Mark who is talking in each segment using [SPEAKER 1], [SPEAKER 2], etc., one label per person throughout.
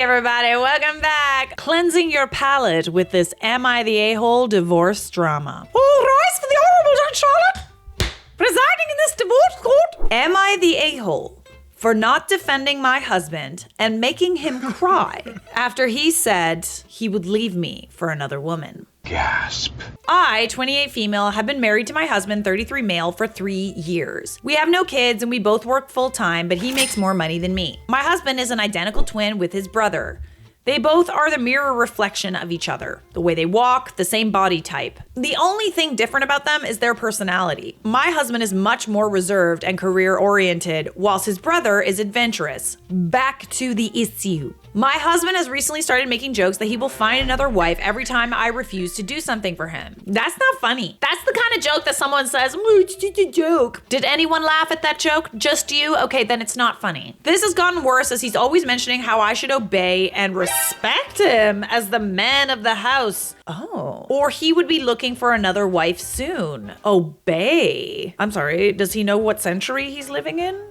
[SPEAKER 1] Everybody, welcome back. Cleansing your palate with this Am I the A-hole divorce drama. All rise for the Honorable Judge Charlotte, presiding in this divorce court. Am I the a-hole for not defending my husband and making him cry after he said he would leave me for another woman?
[SPEAKER 2] Gasp.
[SPEAKER 1] I, 28 female, have been married to my husband, 33 male, for 3 years. We have no kids and we both work full time, but he makes more money than me. My husband is an identical twin with his brother. They both are the mirror reflection of each other. The way they walk, the same body type. The only thing different about them is their personality. My husband is much more reserved and career-oriented, whilst his brother is adventurous. Back to the issue. My husband has recently started making jokes that he will find another wife every time I refuse to do something for him. That's not funny. That's the kind of joke that someone says, it's just a joke. Did anyone laugh at that joke? Just you? Okay, then it's not funny. This has gotten worse as he's always mentioning how I should obey and respect him as the man of the house. Oh. Or he would be looking for another wife soon. Obey. I'm sorry, does he know what century he's living in?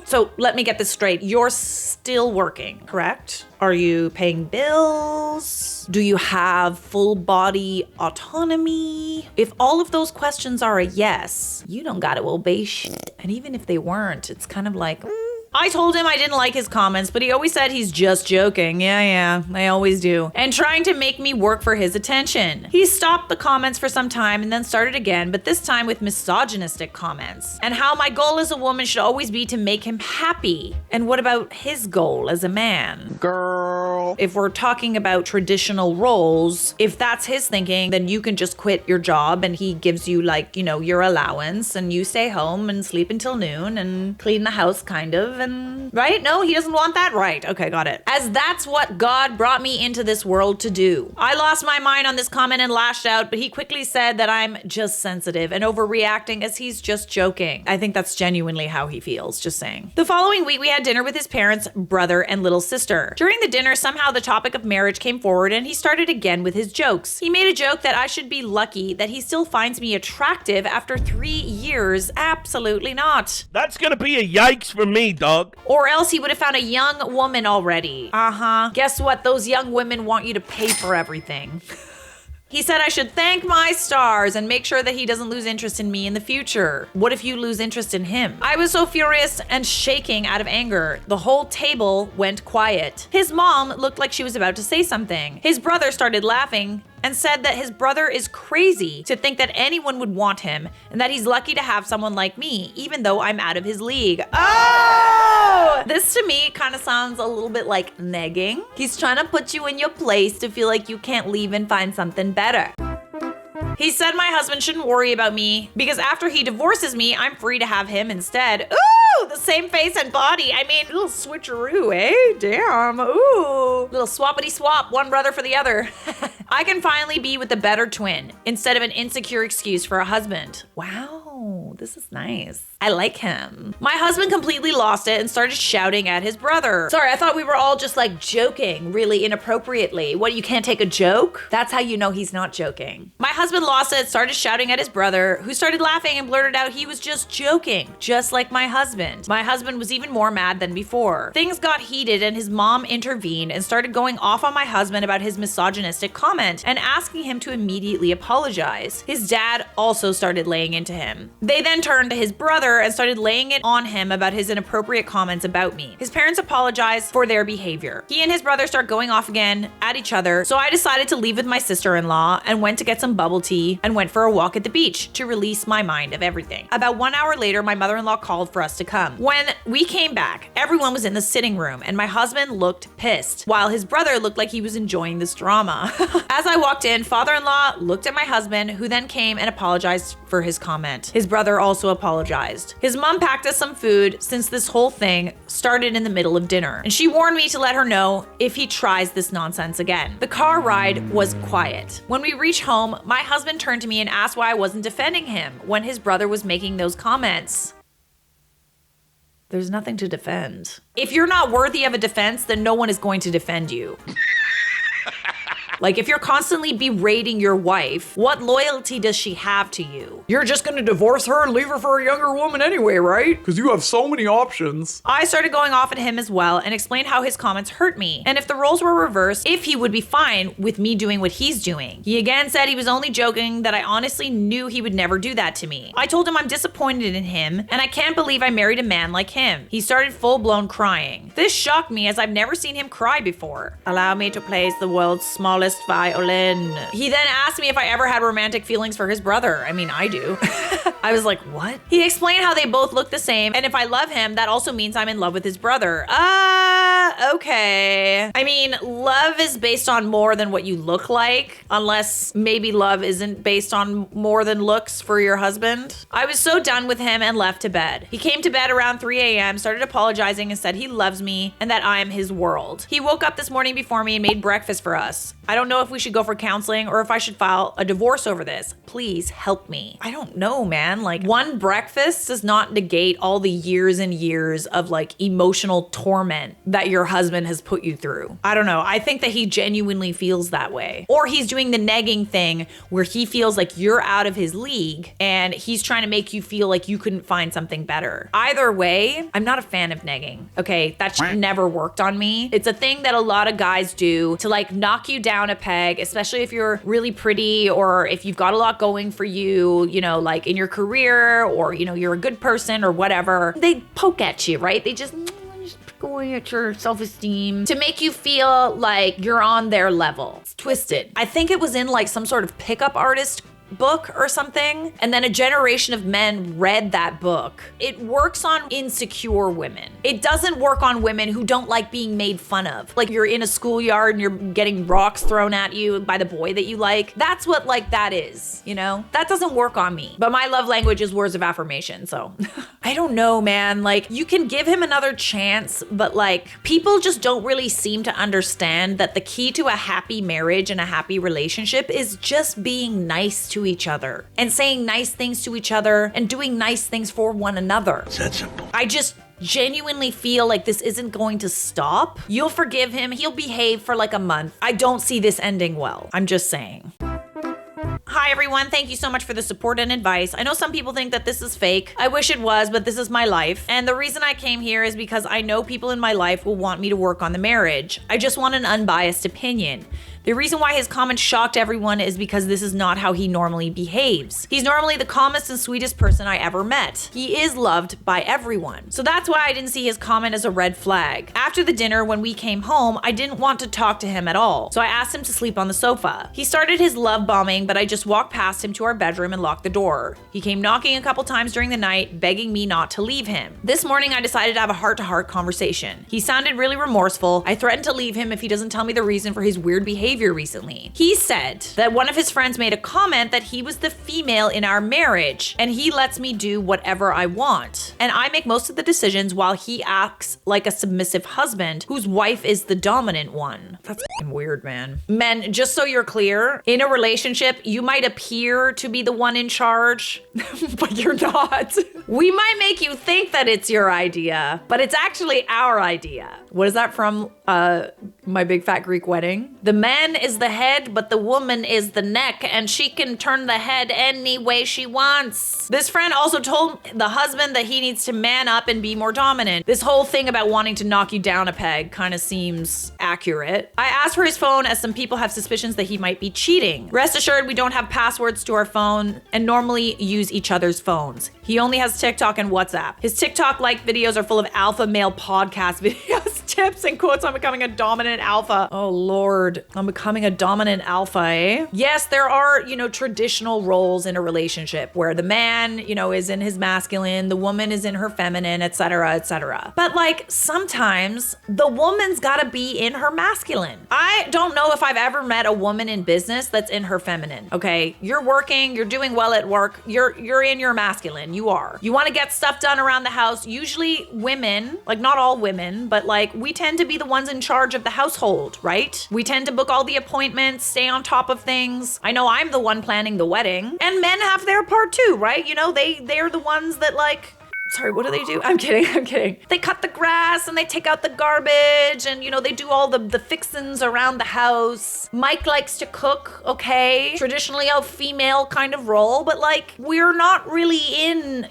[SPEAKER 1] So let me get this straight. You're still working, correct? Are you paying bills? Do you have full body autonomy? If all of those questions are a yes, you don't gotta obey shit. And even if they weren't, it's kind of like, I told him I didn't like his comments, but he always said he's just joking. Yeah, they always do. And trying to make me work for his attention. He stopped the comments for some time and then started again, but this time with misogynistic comments. And how my goal as a woman should always be to make him happy. And what about his goal as a man?
[SPEAKER 2] Girl.
[SPEAKER 1] If we're talking about traditional roles, if that's his thinking, then you can just quit your job and he gives you your allowance and you stay home and sleep until noon and clean the house kind of. And right? No, he doesn't want that? Right. Okay, got it. As that's what God brought me into this world to do. I lost my mind on this comment and lashed out, but he quickly said that I'm just sensitive and overreacting as he's just joking. I think that's genuinely how he feels, just saying. The following week, we had dinner with his parents, brother, and little sister. During the dinner, somehow the topic of marriage came forward and he started again with his jokes. He made a joke that I should be lucky that he still finds me attractive after 3 years. Absolutely not.
[SPEAKER 2] That's gonna be a yikes for me, dog.
[SPEAKER 1] Or else he would have found a young woman already. Guess what? Those young women want you to pay for everything. He said I should thank my stars and make sure that he doesn't lose interest in me in the future. What if you lose interest in him? I was so furious and shaking out of anger. The whole table went quiet. His mom looked like she was about to say something. His brother started laughing and said that his brother is crazy to think that anyone would want him and that he's lucky to have someone like me, even though I'm out of his league. Oh! This to me kind of sounds a little bit like negging. He's trying to put you in your place to feel like you can't leave and find something better. He said my husband shouldn't worry about me because after he divorces me, I'm free to have him instead. Ooh, the same face and body. I mean, little switcheroo, eh? Damn, ooh. Little swappity swap, one brother for the other. I can finally be with the better twin instead of an insecure excuse for a husband. Wow, this is nice. I like him. My husband completely lost it and started shouting at his brother. Sorry, I thought we were all just like joking really inappropriately. What, you can't take a joke? That's how you know he's not joking. My husband lost it, started shouting at his brother, who started laughing and blurted out he was just joking, just like my husband. My husband was even more mad than before. Things got heated and his mom intervened and started going off on my husband about his misogynistic comment and asking him to immediately apologize. His dad also started laying into him. They then turned to his brother and started laying it on him about his inappropriate comments about me. His parents apologized for their behavior. He and his brother start going off again at each other, so I decided to leave with my sister-in-law and went to get some bubble tea and went for a walk at the beach to release my mind of everything. About 1 hour later, my mother-in-law called for us to come. When we came back, everyone was in the sitting room and my husband looked pissed, while his brother looked like he was enjoying this drama. As I walked in, father-in-law looked at my husband, who then came and apologized for his comment. His brother also apologized. His mom packed us some food since this whole thing started in the middle of dinner, and she warned me to let her know if he tries this nonsense again. The car ride was quiet. When we reached home, my husband turned to me and asked why I wasn't defending him when his brother was making those comments. There's nothing to defend. If you're not worthy of a defense, then no one is going to defend you. Like, if you're constantly berating your wife, what loyalty does she have to you? You're just gonna divorce her and leave her for a younger woman anyway, right? Because you have so many options. I started going off at him as well and explained how his comments hurt me, and if the roles were reversed, if he would be fine with me doing what he's doing. He again said he was only joking, that I honestly knew he would never do that to me. I told him I'm disappointed in him, and I can't believe I married a man like him. He started full-blown crying. This shocked me as I've never seen him cry before. Allow me to play the world's smallest violin. He then asked me if I ever had romantic feelings for his brother. I mean, I do. I was like, what? He explained how they both look the same, and if I love him, that also means I'm in love with his brother. Okay. I mean, love is based on more than what you look like, unless maybe love isn't based on more than looks for your husband. I was so done with him and left to bed. He came to bed around 3 a.m., started apologizing and said he loves me and that I am his world. He woke up this morning before me and made breakfast for us. I don't know if we should go for counseling or if I should file a divorce over this. Please help me. I don't know, man. Like, one breakfast does not negate all the years and years of like emotional torment that your husband has put you through. I don't know. I think that he genuinely feels that way. Or he's doing the negging thing where he feels like you're out of his league and he's trying to make you feel like you couldn't find something better. Either way, I'm not a fan of negging. Okay, that shit never worked on me. It's a thing that a lot of guys do to like knock you down a peg, especially if you're really pretty or if you've got a lot going for you, you know, like in your career or, you know, you're a good person or whatever. They poke at you, right? They just going at your self-esteem to make you feel like you're on their level. It's twisted. I think it was in like some sort of pickup artist book or something, and then a generation of men read that book. It works on insecure women. It doesn't work on women who don't like being made fun of. Like, you're in a schoolyard and you're getting rocks thrown at you by the boy that you like. That's what like that is, you know? That doesn't work on me. But my love language is words of affirmation, so I don't know, man. Like, you can give him another chance, but like, people just don't really seem to understand that the key to a happy marriage and a happy relationship is just being nice to each other and saying nice things to each other and doing nice things for one another.
[SPEAKER 2] It's that simple. I
[SPEAKER 1] just genuinely feel like this isn't going to stop. You'll forgive him. He'll behave for like a month. I don't see this ending well. I'm just saying. Hi everyone, thank you so much for the support and advice. I know some people think that this is fake. I wish it was, but this is my life. And the reason I came here is because I know people in my life will want me to work on the marriage. I just want an unbiased opinion. The reason why his comment shocked everyone is because this is not how he normally behaves. He's normally the calmest and sweetest person I ever met. He is loved by everyone. So that's why I didn't see his comment as a red flag. After the dinner, when we came home, I didn't want to talk to him at all. So I asked him to sleep on the sofa. He started his love bombing, but I just walked past him to our bedroom and locked the door. He came knocking a couple times during the night, begging me not to leave him. This morning, I decided to have a heart-to-heart conversation. He sounded really remorseful. I threatened to leave him if he doesn't tell me the reason for his weird behavior recently. He said that one of his friends made a comment that he was the female in our marriage and he lets me do whatever I want. And I make most of the decisions while he acts like a submissive husband whose wife is the dominant one. That's fucking weird, man. Men, just so you're clear, in a relationship, you might appear to be the one in charge, but you're not. We might make you think that it's your idea, but it's actually our idea. What is that from? My Big Fat Greek Wedding? The man is the head, but the woman is the neck, and she can turn the head any way she wants. This friend also told the husband that he needs to man up and be more dominant. This whole thing about wanting to knock you down a peg kind of seems accurate. I asked for his phone as some people have suspicions that he might be cheating. Rest assured, we don't have passwords to our phone and normally use each other's phones. He only has TikTok and WhatsApp. His TikTok-like videos are full of alpha male podcast videos, tips, and quotes on becoming a dominant alpha. Oh Lord, I'm becoming a dominant alpha, eh? Yes, there are, traditional roles in a relationship where the man, is in his masculine, the woman is in her feminine, etc., etc. But like, sometimes the woman's gotta be in her masculine. I don't know if I've ever met a woman in business that's in her feminine, okay? You're working, you're doing well at work, you're in your masculine, you are. You wanna get stuff done around the house. Usually women, like not all women, but like we tend to be the ones in charge of the household, right? We tend to book all the appointments, stay on top of things. I know I'm the one planning the wedding, and men have their part too, right? They're the ones that like Sorry, what do they do? I'm kidding. They cut the grass and they take out the garbage and, they do all the fixins around the house. Mike likes to cook, okay? Traditionally a female kind of role, but like, we're not really in,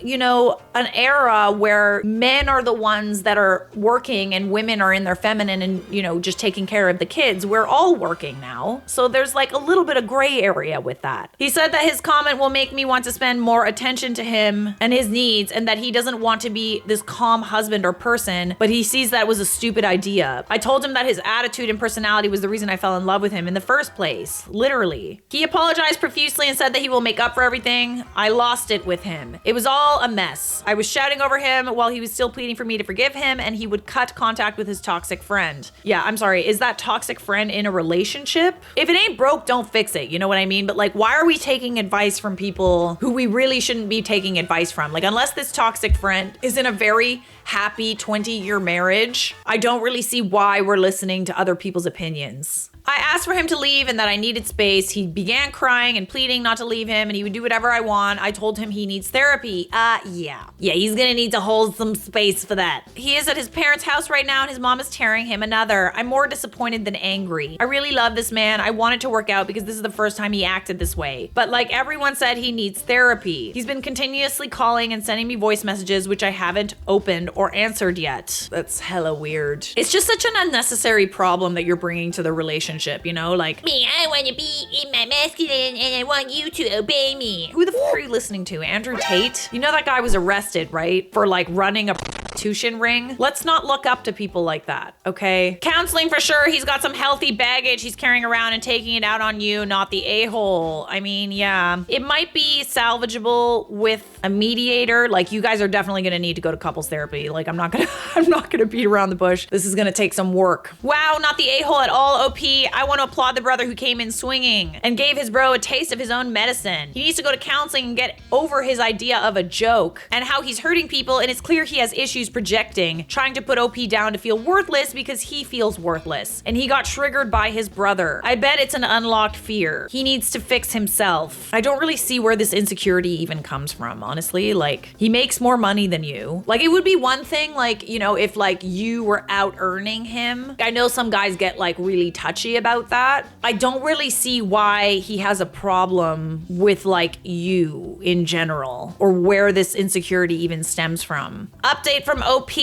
[SPEAKER 1] an era where men are the ones that are working and women are in their feminine and, just taking care of the kids. We're all working now. So there's like a little bit of gray area with that. He said that his comment will make me want to spend more attention to him and his needs, and that he doesn't want to be this calm husband or person, but he sees that was a stupid idea. I told him that his attitude and personality was the reason I fell in love with him in the first place. Literally. He apologized profusely and said that he will make up for everything. I lost it with him. It was all a mess. I was shouting over him while he was still pleading for me to forgive him, and he would cut contact with his toxic friend. Yeah, I'm sorry. Is that toxic friend in a relationship? If it ain't broke, don't fix it. You know what I mean? But like, why are we taking advice from people who we really shouldn't be taking advice from? Like, unless this toxic friend is in a very happy 20-year marriage, I don't really see why we're listening to other people's opinions. I asked for him to leave and that I needed space. He began crying and pleading not to leave him, and he would do whatever I want. I told him he needs therapy. Yeah, he's gonna need to hold some space for that. He is at his parents' house right now and his mom is tearing him another. I'm more disappointed than angry. I really love this man. I want it to work out because this is the first time he acted this way. But like everyone said, he needs therapy. He's been continuously calling and sending me voice messages, which I haven't opened or answered yet. That's hella weird. It's just such an unnecessary problem that you're bringing to the relationship, like, me, I want to be in my masculine and I want you to obey me. Who the f are you listening to? Andrew Tate? You know that guy was arrested, right? For like running a prostitution ring? Let's not look up to people like that, okay? Counseling for sure. He's got some healthy baggage he's carrying around and taking it out on you, not the a-hole. I mean, yeah. It might be salvageable with a mediator. Like, you guys are definitely gonna need to go to couples therapy. Like, I'm not gonna beat around the bush. This is gonna take some work. Wow, not the a-hole at all, OP. I want to applaud the brother who came in swinging and gave his bro a taste of his own medicine. He needs to go to counseling and get over his idea of a joke and how he's hurting people, and it's clear he has issues projecting, trying to put OP down to feel worthless because he feels worthless, and he got triggered by his brother. I bet it's an unlocked fear. He needs to fix himself. I don't really see where this insecurity even comes from, honestly. Like, he makes more money than you. Like, it would be one thing, like, if like you were out earning him. I know some guys get like really touchy about that. I don't really see why he has a problem with like you in general, or where this insecurity even stems from. Update from OP.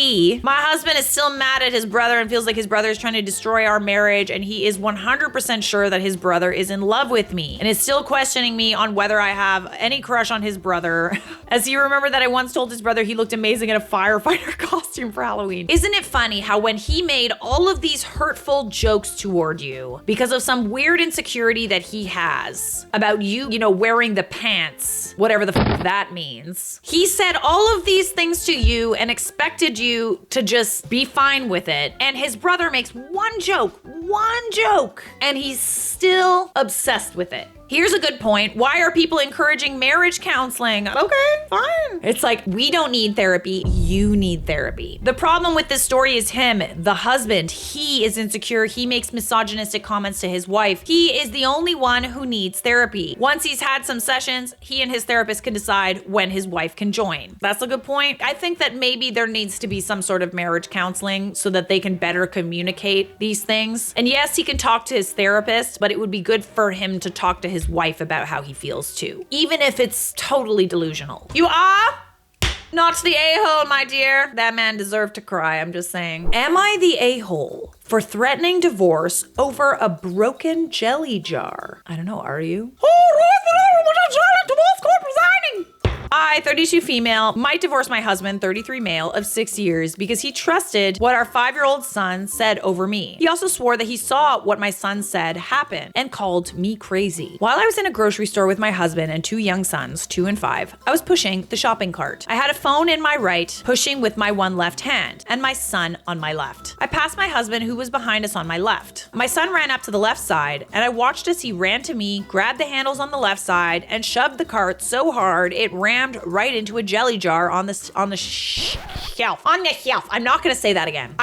[SPEAKER 1] My husband is still mad at his brother and feels like his brother is trying to destroy our marriage, and he is 100% sure that his brother is in love with me and is still questioning me on whether I have any crush on his brother. As you remember that I once told his brother he looked amazing in a firefighter costume for Halloween. Isn't it funny how when he made all of these hurtful jokes toward you because of some weird insecurity that he has about you, wearing the pants, whatever the f that means, he said all of these things to you and expected you to just be fine with it. And his brother makes one joke, and he's still obsessed with it. Here's a good point. Why are people encouraging marriage counseling? Okay, fine. It's like, we don't need therapy. You need therapy. The problem with this story is him, the husband. He is insecure. He makes misogynistic comments to his wife. He is the only one who needs therapy. Once he's had some sessions, he and his therapist can decide when his wife can join. That's a good point. I think that maybe there needs to be some sort of marriage counseling so that they can better communicate these things. And yes, he can talk to his therapist, but it would be good for him to talk to his wife about how he feels too, even if it's totally delusional. You are not the a-hole, my dear. That man deserved to cry, I'm just saying. Am I the a-hole for threatening divorce over a broken jelly jar? I don't know, are you? Divorce court resigning. I, 32 female, might divorce my husband, 33 male, of 6 years because he trusted what our 5-year-old son said over me. He also swore that he saw what my son said happen and called me crazy. While I was in a grocery store with my husband and 2 young sons, 2 and 5, I was pushing the shopping cart. I had a phone in my right, pushing with my one left hand, and my son on my left. I passed my husband, who was behind us, on my left. My son ran up to the left side, and I watched as he ran to me, grabbed the handles on the left side, and shoved the cart so hard it rammed right into a jelly jar on the shelf. On the shelf. I'm not gonna say that again.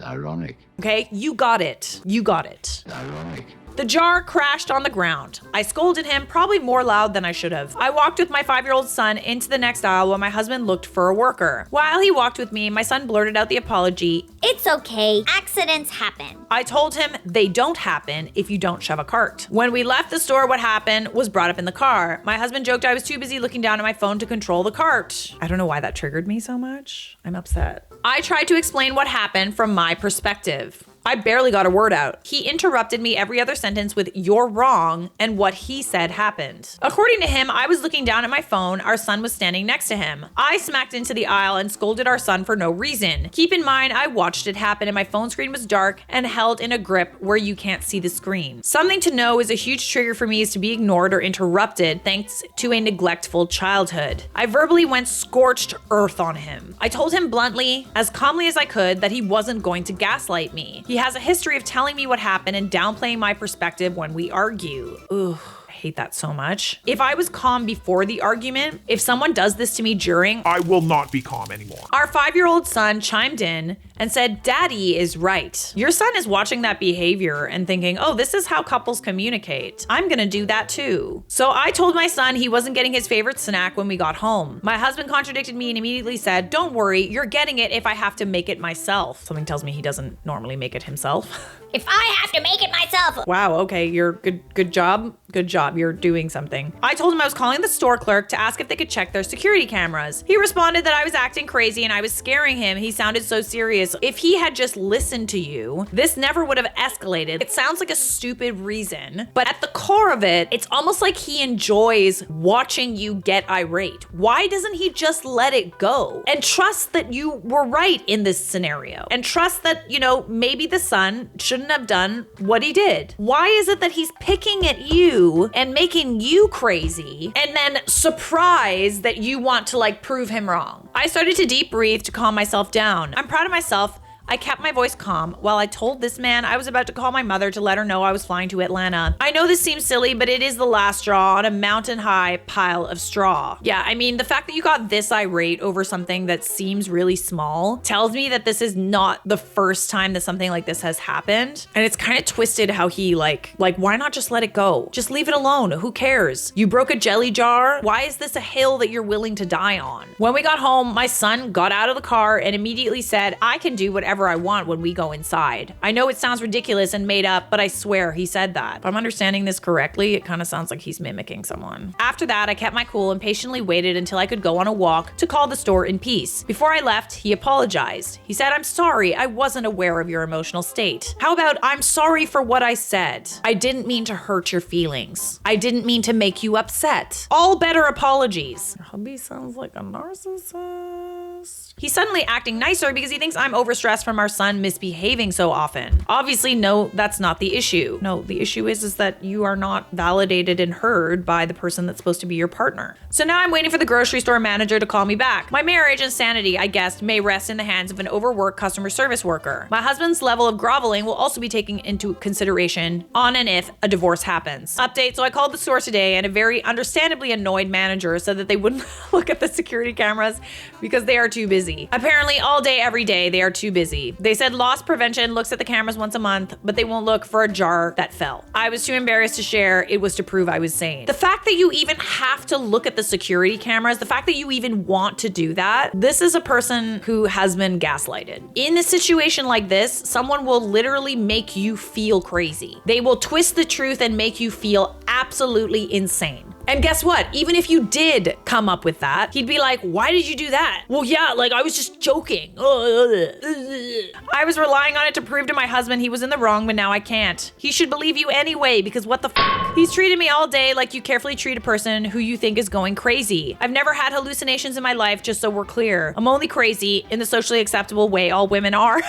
[SPEAKER 3] Ironic.
[SPEAKER 1] Okay, you got it.
[SPEAKER 3] Ironic.
[SPEAKER 1] The jar crashed on the ground. I scolded him, probably more loud than I should have. I walked with my 5-year-old son into the next aisle while my husband looked for a worker. While he walked with me, my son blurted out the apology.
[SPEAKER 3] It's okay. Accidents happen.
[SPEAKER 1] I told him they don't happen if you don't shove a cart. When we left the store, what happened was brought up in the car. My husband joked I was too busy looking down at my phone to control the cart. I don't know why that triggered me so much. I'm upset. I tried to explain what happened from my perspective. I barely got a word out. He interrupted me every other sentence with "you're wrong" and what he said happened. According to him, I was looking down at my phone. Our son was standing next to him. I smacked into the aisle and scolded our son for no reason. Keep in mind, I watched it happen and my phone screen was dark and held in a grip where you can't see the screen. Something to know is a huge trigger for me is to be ignored or interrupted thanks to a neglectful childhood. I verbally went scorched earth on him. I told him bluntly, as calmly as I could, that he wasn't going to gaslight me. He has a history of telling me what happened and downplaying my perspective when we argue. Ugh. I hate that so much. If I was calm before the argument, if someone does this to me during,
[SPEAKER 2] I will not be calm anymore.
[SPEAKER 1] our 5-year-old son chimed in and said, "Daddy is right." Your son is watching that behavior and thinking, oh, this is how couples communicate. I'm gonna do that too. So I told my son he wasn't getting his favorite snack when we got home. My husband contradicted me and immediately said, "Don't worry, you're getting it if I have to make it myself." Something tells me he doesn't normally make it himself.
[SPEAKER 3] If I have to make it myself.
[SPEAKER 1] Wow, okay, you're good job. Good job, you're doing something. I told him I was calling the store clerk to ask if they could check their security cameras. He responded that I was acting crazy and I was scaring him. He sounded so serious. If he had just listened to you, this never would have escalated. It sounds like a stupid reason, but at the core of it, it's almost like he enjoys watching you get irate. Why doesn't he just let it go and trust that you were right in this scenario and trust that, maybe the son shouldn't have done what he did? Why is it that he's picking at you and making you crazy and then surprised that you want to prove him wrong? I started to deep breathe to calm myself down. I'm proud of myself. I kept my voice calm while I told this man I was about to call my mother to let her know I was flying to Atlanta. I know this seems silly, but it is the last straw on a mountain-high pile of straw. Yeah, I mean, the fact that you got this irate over something that seems really small tells me that this is not the first time that something like this has happened. And it's kind of twisted how he why not just let it go? Just leave it alone. Who cares? You broke a jelly jar. Why is this a hill that you're willing to die on? When we got home, my son got out of the car and immediately said, I can do whatever I want when we go inside. I know it sounds ridiculous and made up, but I swear he said that. If I'm understanding this correctly, it kind of sounds like he's mimicking someone. After that, I kept my cool and patiently waited until I could go on a walk to call the store in peace. Before I left, he apologized. He said, I'm sorry, I wasn't aware of your emotional state. How about, I'm sorry for what I said. I didn't mean to hurt your feelings. I didn't mean to make you upset. All better apologies. Your hubby sounds like a narcissist. He's suddenly acting nicer because he thinks I'm overstressed from our son misbehaving so often. Obviously, no, that's not the issue. No, the issue is that you are not validated and heard by the person that's supposed to be your partner. So now I'm waiting for the grocery store manager to call me back. My marriage and sanity, I guess, may rest in the hands of an overworked customer service worker. My husband's level of groveling will also be taken into consideration on and if a divorce happens. Update, so I called the store today and a very understandably annoyed manager said that they wouldn't look at the security cameras because they are too busy. Apparently, all day, every day, they are too busy. They said loss prevention looks at the cameras once a month, but they won't look for a jar that fell. I was too embarrassed to share. It was to prove I was sane. The fact that you even have to look at the security cameras, the fact that you even want to do that, this is a person who has been gaslighted. In a situation like this, someone will literally make you feel crazy. They will twist the truth and make you feel absolutely insane. And guess what? Even if you did come up with that, he'd be like, why did you do that? Well, yeah, I was just joking. I was relying on it to prove to my husband he was in the wrong, but now I can't. He should believe you anyway, because what the f? He's treated me all day like you carefully treat a person who you think is going crazy. I've never had hallucinations in my life, just so we're clear. I'm only crazy in the socially acceptable way all women are.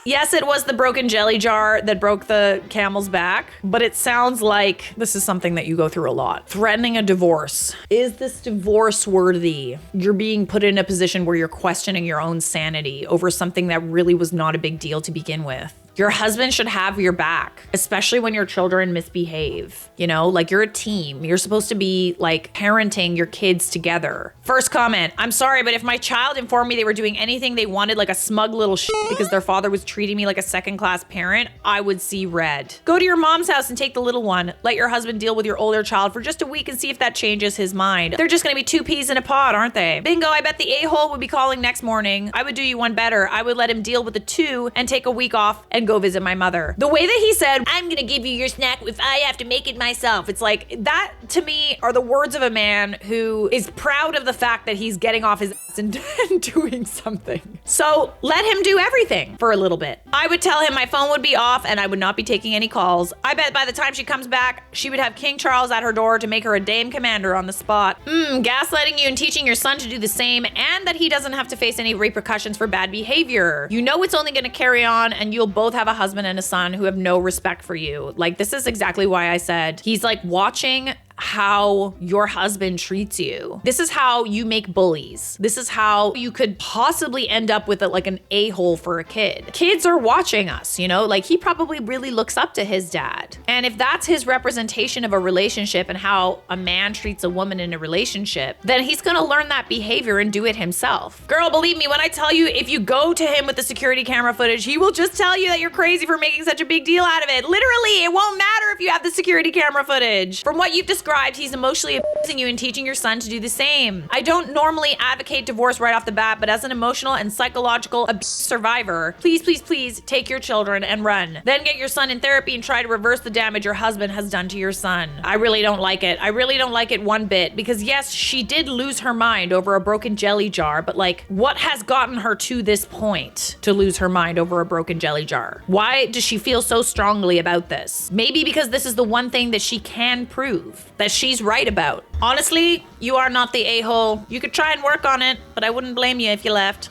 [SPEAKER 1] Yes, it was the broken jelly jar that broke the camel's back, but it sounds like this is something that you go through a lot. Threatening a divorce. Is this divorce worthy? You're being put in a position where you're questioning your own sanity over something that really was not a big deal to begin with. Your husband should have your back, especially when your children misbehave. You know, like you're a team. You're supposed to be like parenting your kids together. First comment, I'm sorry, but if my child informed me they were doing anything they wanted, like a smug little shit because their father was treating me like a second-class parent, I would see red. Go to your mom's house and take the little one. Let your husband deal with your older child for just a week and see if that changes his mind. They're just gonna be two peas in a pod, aren't they? Bingo, I bet the a-hole would be calling next morning. I would do you one better. I would let him deal with the two and take a week off and go visit my mother. The way that he said, I'm gonna give you your snack if I have to make it myself. It's like, that to me are the words of a man who is proud of the fact that he's getting off his ass and doing something. So let him do everything for a little bit. I would tell him my phone would be off and I would not be taking any calls. I bet by the time she comes back, she would have King Charles at her door to make her a dame commander on the spot. Gaslighting you and teaching your son to do the same, and that he doesn't have to face any repercussions for bad behavior. You know it's only gonna carry on and you'll both have a husband and a son who have no respect for you. Like, this is exactly why I said he's like watching how your husband treats you. This is how you make bullies. This is how you could possibly end up with like an a-hole for a kid. Kids are watching us, you know, like he probably really looks up to his dad. And if that's his representation of a relationship and how a man treats a woman in a relationship, then he's gonna learn that behavior and do it himself. Girl, believe me when I tell you, if you go to him with the security camera footage, he will just tell you that you're crazy for making such a big deal out of it. Literally, it won't matter if you have the security camera footage. From what you've described, he's emotionally abusing you and teaching your son to do the same. I don't normally advocate divorce right off the bat, but as an emotional and psychological abuse survivor, please, please, please take your children and run. Then get your son in therapy and try to reverse the damage your husband has done to your son. I really don't like it. I really don't like it one bit, because yes, she did lose her mind over a broken jelly jar, but like, what has gotten her to this point to lose her mind over a broken jelly jar? Why does she feel so strongly about this? Maybe because this is the one thing that she can prove that she's right about. Honestly, you are not the a-hole. You could try and work on it, but I wouldn't blame you if you left.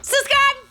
[SPEAKER 1] Subscribe!